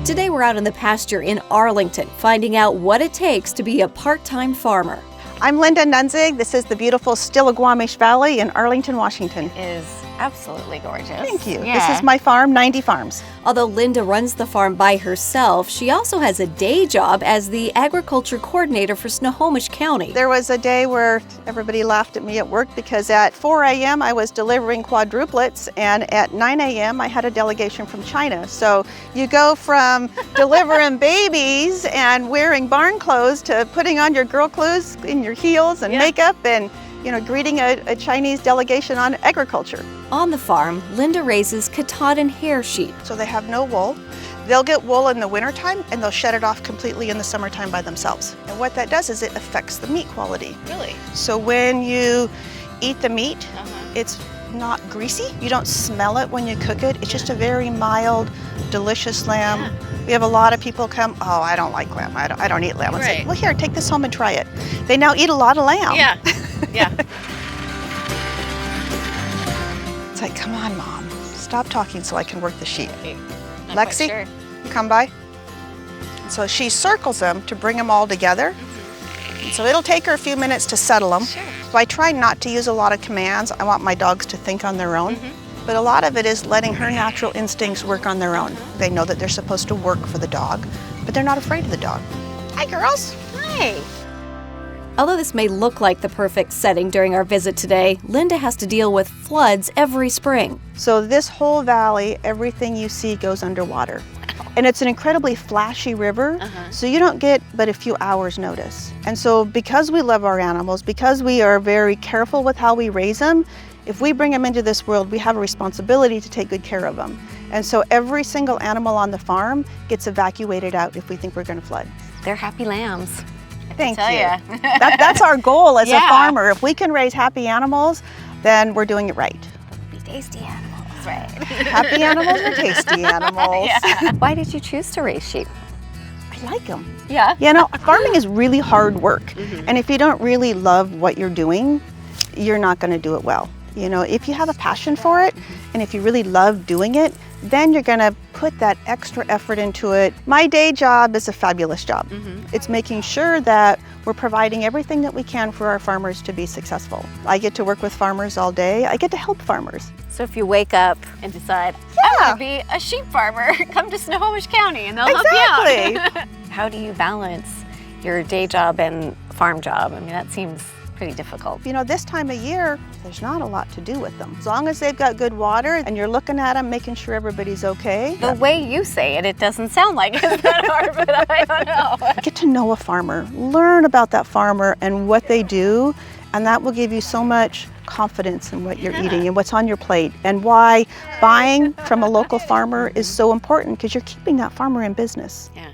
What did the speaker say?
Today we're out in the pasture in Arlington, finding out what it takes to be a part-time farmer. I'm Linda Nunzig. This is the beautiful Stillaguamish Valley in Arlington, Washington. It is absolutely gorgeous. Thank you. Yeah. This is my farm, 90 Farms. Although Linda runs the farm by herself, she also has a day job as the agriculture coordinator for Snohomish County. There was a day where everybody laughed at me at work because at 4 a.m. I was delivering quadruplets, and at 9 a.m. I had a delegation from China. So you go from delivering babies and wearing barn clothes to putting on your girl clothes in your heels and makeup and greeting a Chinese delegation on agriculture. On the farm, Linda raises Katahdin Hair sheep. So they have no wool. They'll get wool in the wintertime and they'll shed it off completely in the summertime by themselves. And what that does is it affects the meat quality. Really? So when you eat the meat, it's not greasy. You don't smell it when you cook it. It's just a very mild, delicious lamb. Yeah. We have a lot of people come, oh, I don't like lamb. I don't eat lamb. I say, well, here, take this home and try it. They now eat a lot of lamb. Yeah. Yeah. It's like, come on, Mom, stop talking so I can work the sheep. Okay. Lexi, you come by. So she circles them to bring them all together. And so it'll take her a few minutes to settle them. Sure. So I try not to use a lot of commands. I want my dogs to think on their own. But a lot of it is letting her natural instincts work on their own. They know that they're supposed to work for the dog, but they're not afraid of the dog. Hi, girls. Hi. Although this may look like the perfect setting during our visit today, Linda has to deal with floods every spring. So this whole valley, everything you see goes underwater. And it's an incredibly flashy river, so you don't get but a few hours notice. And so because we love our animals, because we are very careful with how we raise them, if we bring them into this world, we have a responsibility to take good care of them. And so every single animal on the farm gets evacuated out if we think we're going to flood. They're happy lambs. Thank you. Ya. That's our goal as a farmer. If we can raise happy animals, then we're doing it right. Be tasty animals, right? Happy animals are tasty animals. Why did you choose to raise sheep? I like them. Yeah. Farming is really hard work. And if you don't really love what you're doing, you're not going to do it well. If you have a passion for it, and if you really love doing it, then you're going to put that extra effort into it. My day job is a fabulous job. It's making sure that we're providing everything that we can for our farmers to be successful. I get to work with farmers all day. I get to help farmers. So if you wake up and decide, I want to be a sheep farmer, come to Snohomish County and they'll help you out. How do you balance your day job and farm job? I mean, that seems pretty difficult. This time of year, there's not a lot to do with them. As long as they've got good water and you're looking at them, making sure everybody's okay. The way you say it, it doesn't sound like it's that hard, but I don't know. Get to know a farmer, learn about that farmer and what they do, and that will give you so much confidence in what you're eating and what's on your plate, and why buying from a local farmer is so important, because you're keeping that farmer in business. Yeah.